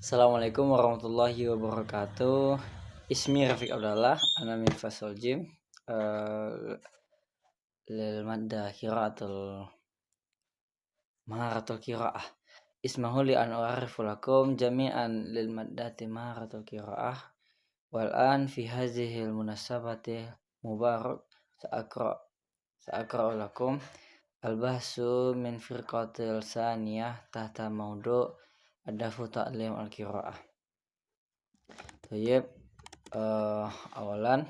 Assalamualaikum warahmatullahi wabarakatuh. Ismi Rafiq Abdallah, ana min fasal jim. Lil madda maharatul qiraah. Ismahu li an u'arifu lakum jami'an lil maddati maharatul qiraah. Wal an fi hadhihi al munasabati mubarak sa'aqra lakum al-bahsu min firqatil saniyah tahta maudu' adafu ta'lim al-qiraah. Tayyib, awalan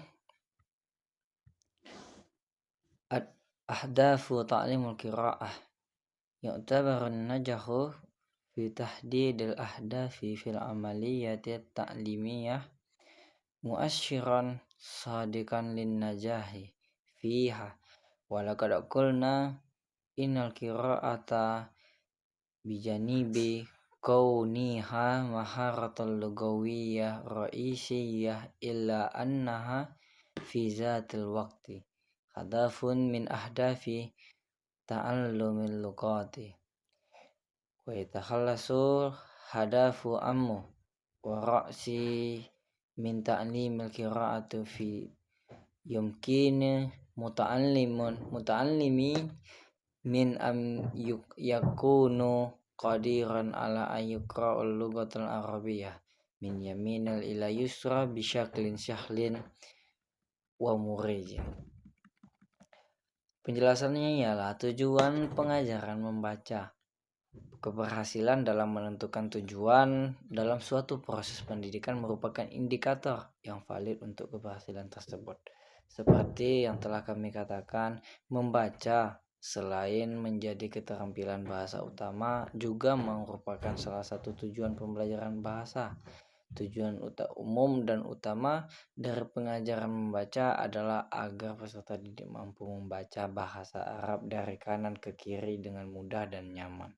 ahdafu ta'limul qiraah yu'tabarun najahu fi tahdidil ahdafi fil amaliyati ta'limiyah mu'asyiran sadikan lin najahi fiha wa laqad qulna innal qiraata bijanibi kauniha maharatul lugawiyyah ra'isyah illa annaha fi zatil waqti hadafun min ahdafi ta'allumil lughati wa yatakhallasu hadafu ammu wa ra'si min ta'limil qira'ati fi yumkinu muta'allimi min am yakunu qadiran ala an yuqra'ul lughatul arabiyyah min yaminil ila yusra bisyaklin syahlin wa murijin. Penjelasannya ialah tujuan pengajaran membaca. Keberhasilan dalam menentukan tujuan dalam suatu proses pendidikan merupakan indikator yang valid untuk keberhasilan tersebut. Seperti yang telah kami katakan, membaca selain menjadi keterampilan bahasa utama juga merupakan salah satu tujuan pembelajaran bahasa. Tujuan umum dan utama dari pengajaran membaca adalah agar peserta didik mampu membaca bahasa Arab dari kanan ke kiri dengan mudah dan nyaman.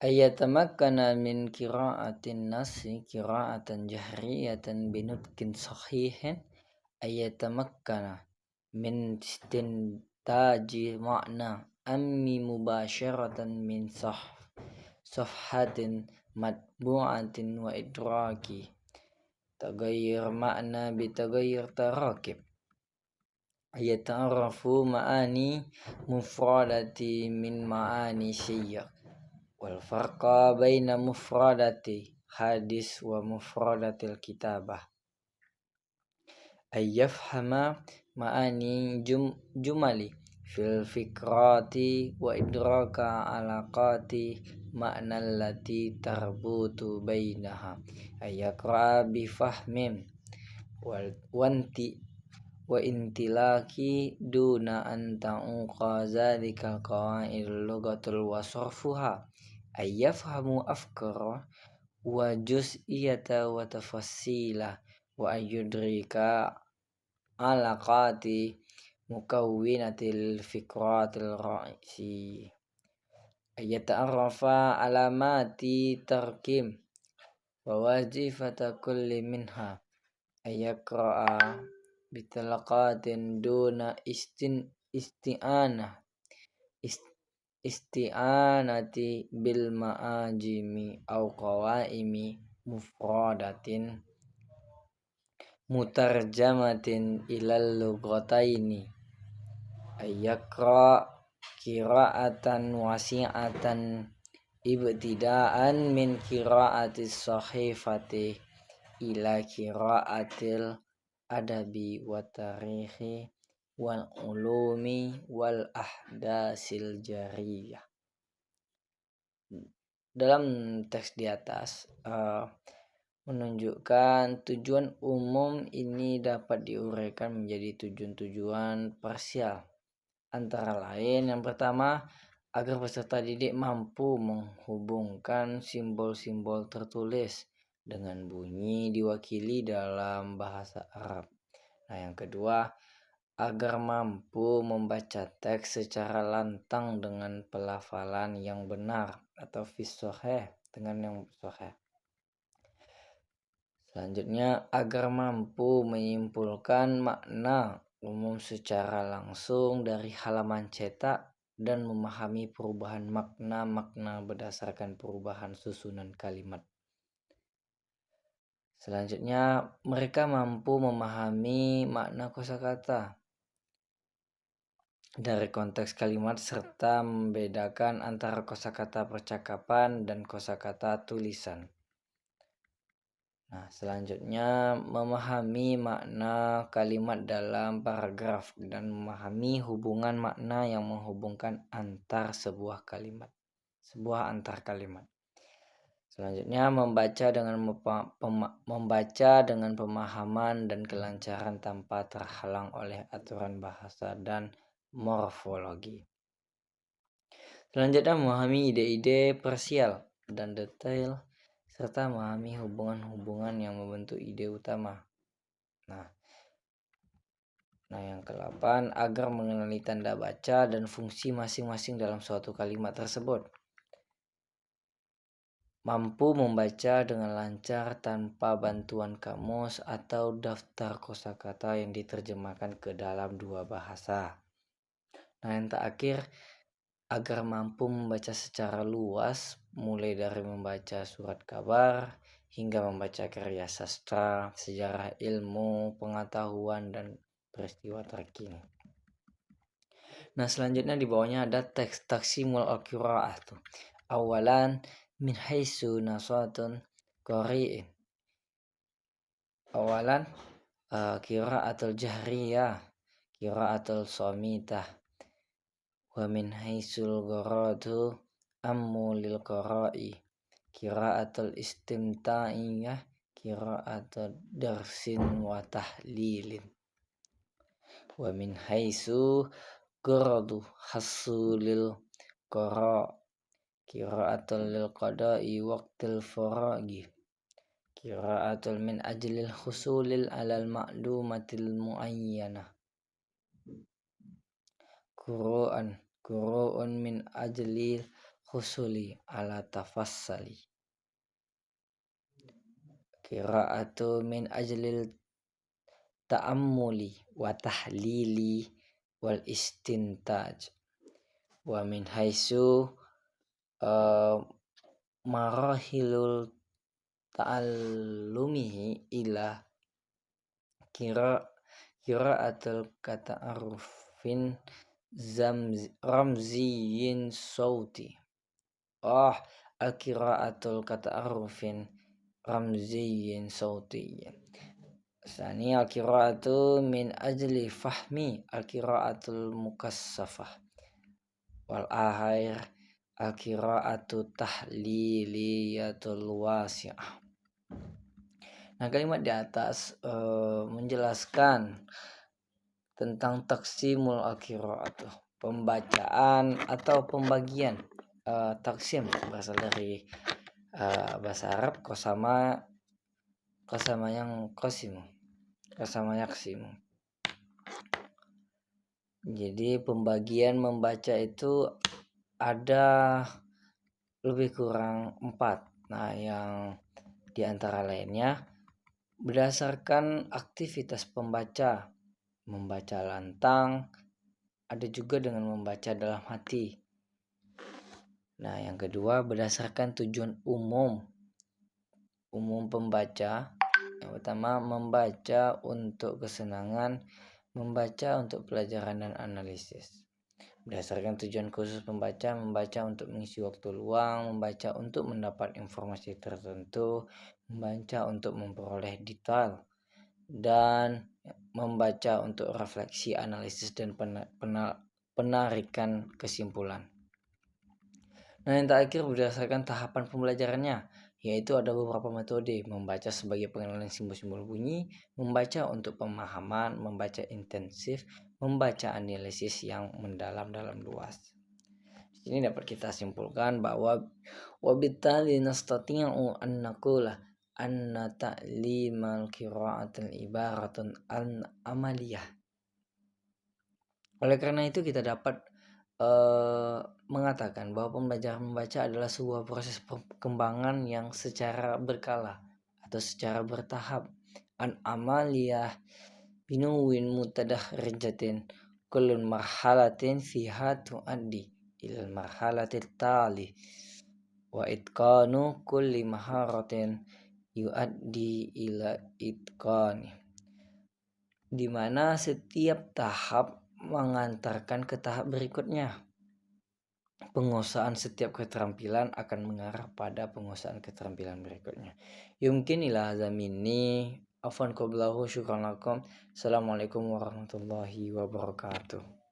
Ayatamakkana min qira'atin nasi qira'atan jahriyatan binutqin sahihin ayatamakkana min istintaji makna ammi mubasharatan min safhatin matbu'atin wa idraki tagayyur makna bitagayyur tarakib ayata'arafu ma'ani mufradati min ma'ani siyyak wal farqa baina mufradati hadis wa mufradatil kitabah ayyafhama ma'ani jumali fil fikrati wa idraka alaqati makna allati tarbutu bainaha ayyaqra bi fahmin wanti wa intilaki duna an ta'uqa zalikal qawaid lughatul wa sarfuha ayyafhamu afkara wa juz'iyata wa tafassila wa ayyudrika alaqati mukawwinatil fikratil ra'isi ayyata'arrafa alamati tarkim wa wazifata kulli minha ayyaqra'a bitalaqatin duna isti'anati bil ma'ajimi au qawaimi mufradatin mutarjamatin ilal lughataini ayyaqra qira'atan wasi'atan ibtida'an min qira'atis sahifati ila qira'atil adabi wa tarikhi wal ulumi wal ahdasil jariyah. Dalam teks di atas menunjukkan tujuan umum ini dapat diuraikan menjadi tujuan-tujuan parsial. Antara lain, yang pertama, agar peserta didik mampu menghubungkan simbol-simbol tertulis dengan bunyi diwakili dalam bahasa Arab. Nah, yang kedua, agar mampu membaca teks secara lantang dengan pelafalan yang benar atau sahih dengan yang sahih. Selanjutnya, agar mampu menyimpulkan makna umum secara langsung dari halaman cetak dan memahami perubahan makna-makna berdasarkan perubahan susunan kalimat. Selanjutnya, mereka mampu memahami makna kosakata dari konteks kalimat serta membedakan antara kosakata percakapan dan kosakata tulisan. Nah, selanjutnya memahami makna kalimat dalam paragraf dan memahami hubungan makna yang menghubungkan antar sebuah antar kalimat. Selanjutnya membaca dengan pemahaman dan kelancaran tanpa terhalang oleh aturan bahasa dan morfologi. Selanjutnya memahami ide-ide parsial dan detail serta memahami hubungan-hubungan yang membentuk ide utama. Nah, yang ke-8 agar mengenali tanda baca dan fungsi masing-masing dalam suatu kalimat tersebut. Mampu membaca dengan lancar tanpa bantuan kamus atau daftar kosakata yang diterjemahkan ke dalam dua bahasa. Nah, yang terakhir, agar mampu membaca secara luas, mulai dari membaca surat kabar hingga membaca karya sastra, sejarah ilmu, pengetahuan, dan peristiwa terkini. Nah, selanjutnya di bawahnya ada teks taksimul al-qiraah tuh. Awalan min haitsu nasatun qari'in. Awalan qiraatul jahriyah, qiraatul shamitah. Wa min haitsul gharadu ammu lil qara'i, qiraatul istimta'iyah, qiraatul darsin wa tahlilin. Wa min haitsu gharadu hasulil qara' qiraatul lil qada'i waqtil faragi, qiraatul min ajlil husulil alal ma'lumatil muayyanah, Qur'an min ajlil husuli ala tafassali, qira'atu min ajlil ta'ammuli wa tahlili wal istintaj. Wa min haitsu marahilul ta'allumihi ila qira'atul kata'arufin ramziyin sauti. Al-qira'atul kata'arufin ramziyin sauti. Sani al-qira'atu min ajli fahmi al-qira'atul mukassafah. Wal akhir al-qira'atu tahliliyatul wasi'ah. Nah, kalimat di atas menjelaskan tentang taksimul al-qira'atu, pembacaan atau pembagian. Taksim berasal dari bahasa Arab kosama yang qasimu, kosama yaksimu. Jadi pembagian membaca itu ada lebih kurang 4. Nah, yang di antara lainnya berdasarkan aktivitas pembaca, membaca lantang, ada juga dengan membaca dalam hati. Nah, yang kedua berdasarkan tujuan umum pembaca. Yang pertama, membaca untuk kesenangan, membaca untuk pelajaran dan analisis. Berdasarkan tujuan khusus membaca untuk mengisi waktu luang, membaca untuk mendapat informasi tertentu, membaca untuk memperoleh detail, dan membaca untuk refleksi, analisis, dan penarikan kesimpulan. Nah, yang terakhir berdasarkan tahapan pembelajarannya, yaitu ada beberapa metode: membaca sebagai pengenalan simbol-simbol bunyi, membaca untuk pemahaman, membaca intensif, membaca analisis yang mendalam dalam luas. Ini dapat kita simpulkan bahwa wabittali nastati'u an naqula anna ta'limal qira'atul ibaratun an amaliyah. Oleh karena itu kita dapat mengatakan bahwa pembelajaran membaca adalah sebuah proses perkembangan yang secara berkala atau secara bertahap. An amaliyah binuwin mutadahrijatin kullun marhalatin fiha tuaddi ilal marhalatil tali wa itqanu kulli maharatin yuaddi ila itqani, di mana setiap tahap mengantarkan ke tahap berikutnya. Penguasaan setiap keterampilan akan mengarah pada penguasaan keterampilan berikutnya. Yumkin ila hadza minni afwan qablahu syukran lakum. Assalamualaikum warahmatullahi wabarakatuh.